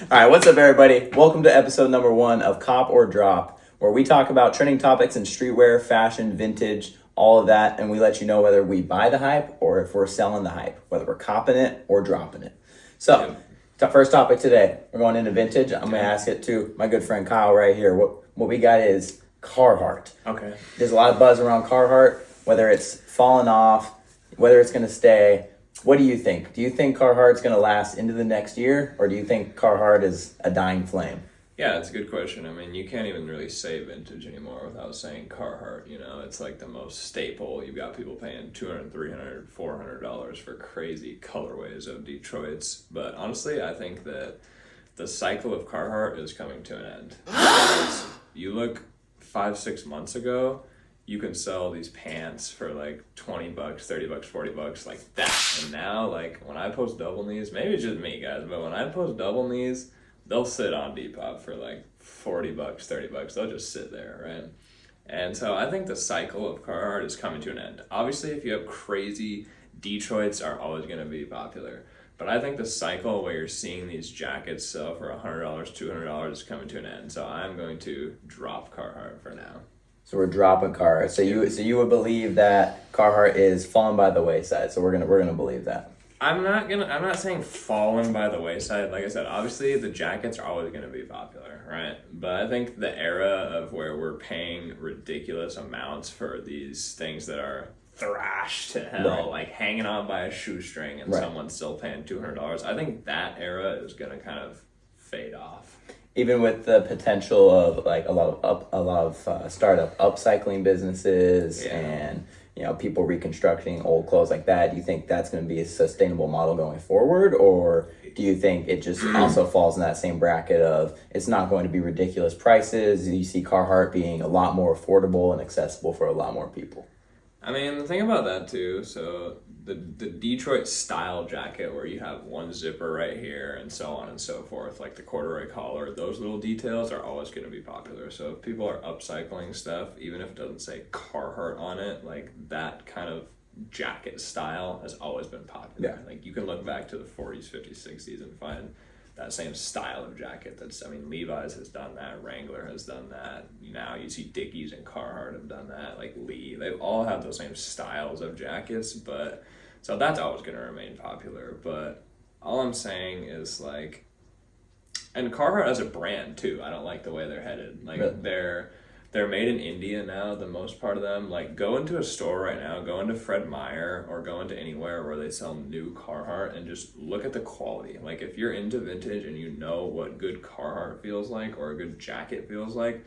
All right, what's up, everybody? Welcome to episode number 1 of Cop or Drop, where we talk about trending topics in streetwear, fashion, vintage, all of that, and we let you know whether we buy the hype or if we're selling the hype, whether we're copping it or dropping it. So, first topic today, we're going into vintage. I'm going to ask it to my good friend Kyle right here. What we got is Carhartt. Okay. There's a lot of buzz around Carhartt, whether it's fallen off, whether it's going to stay. What do you think? Do you think Carhartt's going to last into the next year, or do you think Carhartt is a dying flame? Yeah, it's a good question. I mean, you can't even really say vintage anymore without saying Carhartt. You know, it's like the most staple. You've got people paying $200, $300, $400 for crazy colorways of Detroit's. But honestly, I think that the cycle of Carhartt is coming to an end. Because you look 5-6 months ago, you can sell these pants for like $20, $30, $40, like that. And now, like, when I post double knees, maybe it's just me, guys, but when I post double knees, they'll sit on Depop for like $40, $30. They'll just sit there, right? And so I think the cycle of Carhartt is coming to an end. Obviously, if you have crazy, Detroits are always going to be popular. But I think the cycle where you're seeing these jackets sell for $100, $200 is coming to an end. So I'm going to drop Carhartt for now. So we're dropping Carhartt. So you would believe that Carhartt is falling by the wayside. So we're gonna believe that. I'm not saying fallen by the wayside. Like I said, obviously the jackets are always gonna be popular, right? But I think the era of where we're paying ridiculous amounts for these things that are thrashed to hell, right, like hanging on by a shoestring, and someone's still paying $200. I think that era is gonna kind of fade off. Even with the potential of like a lot of startup upcycling businesses and people reconstructing old clothes like that, do you think that's going to be a sustainable model going forward, or do you think it just also falls in that same bracket of it's not going to be ridiculous prices? You see Carhartt being a lot more affordable and accessible for a lot more people. I mean, the thing about that too, so the Detroit style jacket where you have one zipper right here and so on and so forth, like the corduroy collar, those little details are always going to be popular. So if people are upcycling stuff, even if it doesn't say Carhartt on it, like that kind of jacket style has always been popular. Yeah. Like you can look back to the 40s, 50s, 60s and find that same style of jacket. Levi's has done that, Wrangler has done that. Now you see Dickies and Carhartt have done that, like Lee. They've all had those same styles of jackets, but so that's always going to remain popular. But all I'm saying is like, and Carhartt as a brand too, I don't like the way they're headed. Like they're made in India now, the most part of them. Like, go into a store right now, go into Fred Meyer or go into anywhere where they sell new Carhartt and just look at the quality. Like, if you're into vintage and you know what good Carhartt feels like or a good jacket feels like,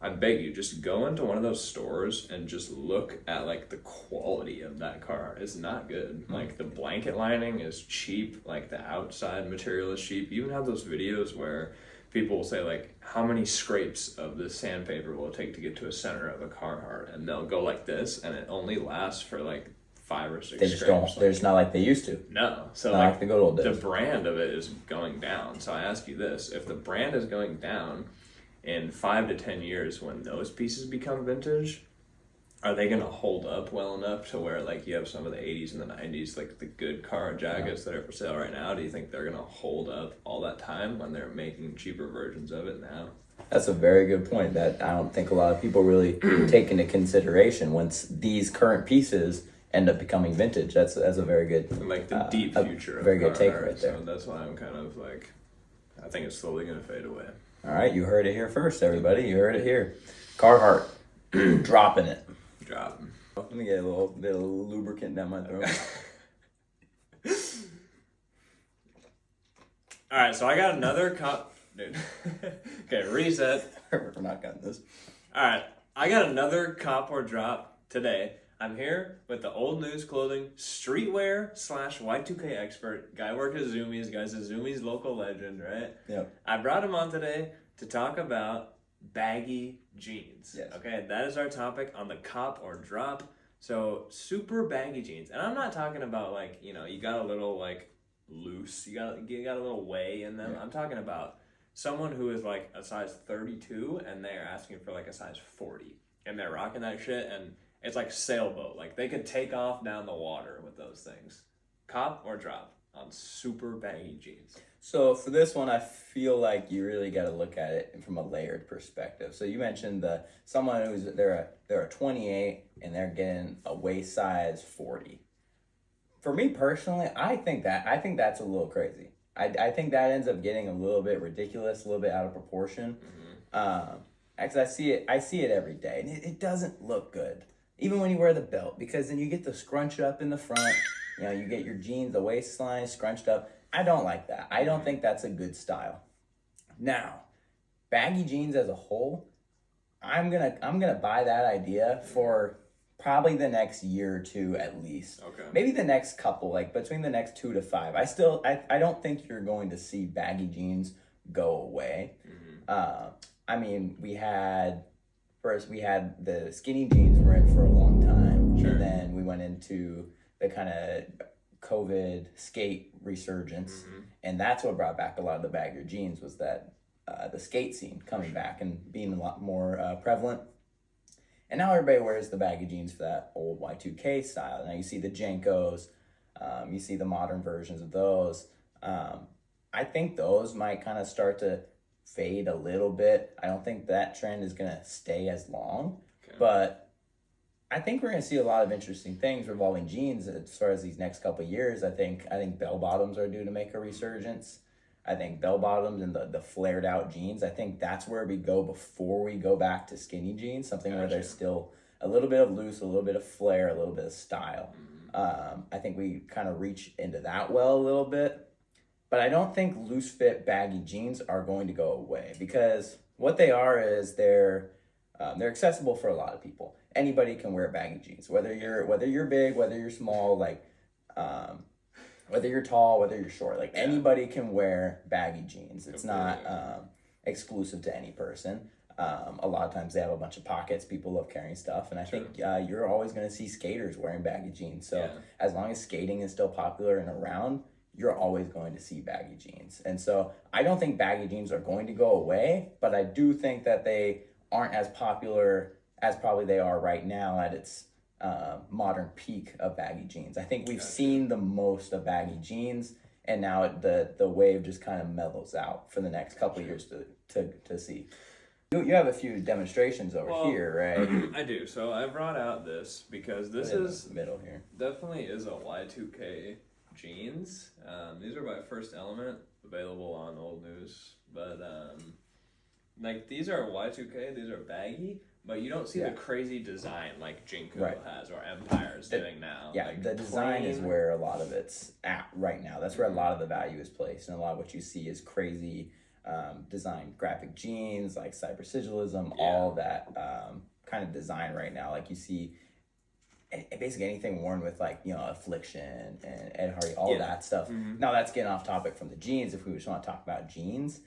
I beg you, just go into one of those stores and just look at, like, the quality of that Carhartt. It's not good. Like, the blanket lining is cheap. Like, the outside material is cheap. You even have those videos where people will say, like, how many scrapes of the sandpaper will it take to get to a center of a Carhartt? And they'll go like this, and it only lasts for, like, 5 or 6 They just scrapes. don't. There's not like they used to. No. So, not like the good old days. The brand of it is going down. So I ask you this. If the brand is going down in 5 to 10 years when those pieces become vintage, are they going to hold up well enough to where, like, you have some of the 80s and the 90s, like the good Carhartt jackets that are for sale right now? Do you think they're going to hold up all that time when they're making cheaper versions of it now? That's a very good point that I don't think a lot of people really take into consideration once these current pieces end up becoming vintage. That's a very good, and like the deep future of very good Carhartt, take right there. So that's why I'm kind of like, I think it's slowly going to fade away. All right, you heard it here first, everybody. You heard it here. Carhartt, dropping it. Drop. Let me get a little bit of lubricant down my throat. All right, so I got another cup. Dude. Okay, reset. We're not cutting this. All right, I got another cop or drop today. I'm here with the Old News Clothing streetwear / Y2K expert. Guy worked at Zoomies. Guy's a Zoomies local legend, right? Yep. I brought him on today to talk about baggy jeans. Yes. Okay, that is our topic on the cop or drop. So super baggy jeans, and I'm not talking about like you got a little like loose, you got a little way in them. Yeah. I'm talking about someone who is like a size 32 and they're asking for like a size 40, and they're rocking that shit, and it's like sailboat. Like they could take off down the water with those things. Cop or drop on super baggy jeans. So for this one, I feel like you really got to look at it from a layered perspective. So you mentioned someone who's they're a 28 and they're getting a waist size 40. For me personally, I think that's a little crazy. I think that ends up getting a little bit ridiculous, a little bit out of proportion. Because I see it every day, and it doesn't look good. Even when you wear the belt, because then you get the scrunch up in the front. You know, you get your jeans, the waistline scrunched up. I don't like that. I don't think that's a good style. Now, baggy jeans as a whole, I'm gonna buy that idea for probably the next year or two at least. Okay. Maybe the next couple, like between the next 2 to 5. I don't think you're going to see baggy jeans go away. I mean, we had the skinny jeans were in for a long time. Sure. And then we went into the kind of COVID skate resurgence. And that's what brought back a lot of the baggier jeans, was that the skate scene coming back and being a lot more prevalent. And now everybody wears the baggy jeans for that old Y2K style. Now you see the Jenkos, you see the modern versions of those. I think those might kind of start to fade a little bit. I don't think that trend is going to stay as long, but I think we're going to see a lot of interesting things revolving jeans as far as these next couple of years. I think bell bottoms are due to make a resurgence. I think bell bottoms and the flared out jeans, I think that's where we go before we go back to skinny jeans, something where there's still a little bit of loose, a little bit of flare, a little bit of style. I think we kind of reach into that well a little bit. But I don't think loose fit baggy jeans are going to go away, because what they are is they're accessible for a lot of people. Anybody can wear baggy jeans, whether you're big, whether you're small, whether you're tall, whether you're short. Like anybody can wear baggy jeans. It's not exclusive to any person. A lot of times they have a bunch of pockets. People love carrying stuff, and I think you're always going to see skaters wearing baggy jeans. So as long as skating is still popular and around, you're always going to see baggy jeans. And so I don't think baggy jeans are going to go away, but I do think that they aren't as popular as probably they are right now at its modern peak of baggy jeans. I think we've seen the most of baggy jeans, and now the wave just kind of mellows out for the next couple of years to see. You have a few demonstrations over here, right? I do. So I brought out this because this is in the middle here. Definitely is a Y2K jeans. These are by First Element, available on Old News, but like these are Y2K, these are baggy, but you don't see the crazy design like Jinko has or Empire's doing now. Yeah, like the design is where a lot of it's at right now. That's where a lot of the value is placed, and a lot of what you see is crazy design, graphic jeans, like cybersigillism, all that kind of design right now. Like you see basically anything worn with Affliction and Ed Hardy, all that stuff. Now that's getting off topic from the jeans. If we just want to talk about jeans,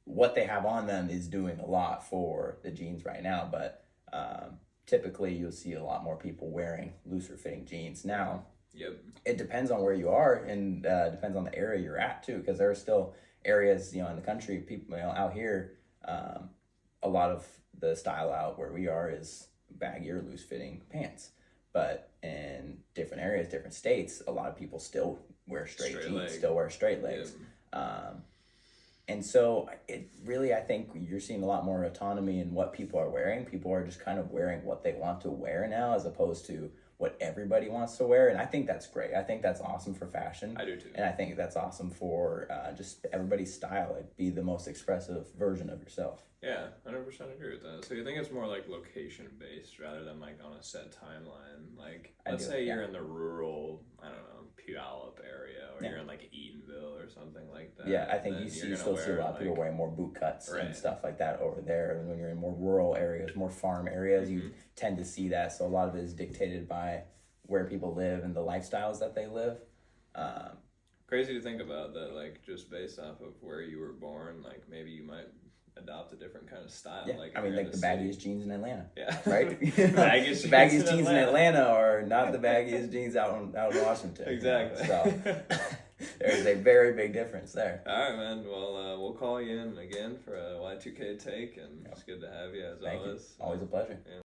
what they have on them is doing a lot for the jeans right now, but typically you'll see a lot more people wearing looser fitting jeans now. It depends on where you are, and depends on the area you're at too, because there are still areas in the country, people out here, a lot of the style out where we are is baggy or loose fitting pants. But in different areas, different states, a lot of people still wear straight jeans, still wear straight legs. And so it really, I think you're seeing a lot more autonomy in what people are wearing. People are just kind of wearing what they want to wear now, as opposed to what everybody wants to wear. And I think that's great. I think that's awesome for fashion. I do too. And I think that's awesome for just everybody's style. Like, be the most expressive version of yourself. Yeah, 100% agree with that. So you think it's more like location based rather than like on a set timeline? Like, let's say you're in the rural, I don't know, Puyallup area, or you're in like Eatonville or something like that. Yeah, I think you still see a lot of people wearing more boot cuts and stuff like that over there. And when you're in more rural areas, more farm areas, you tend to see that. So a lot of it is dictated by where people live and the lifestyles that they live. Crazy to think about that, like just based off of where you were born, like maybe you might adopt a different kind of style. Yeah. Like I mean, like the baggiest jeans in Atlanta. Yeah. Right? Baggiest jeans in Atlanta are not the baggiest jeans out in Washington. Exactly. So there's a very big difference there. All right, man. Well, we'll call you in again for a Y2K take, and it's good to have you as always. Always a pleasure. Yeah.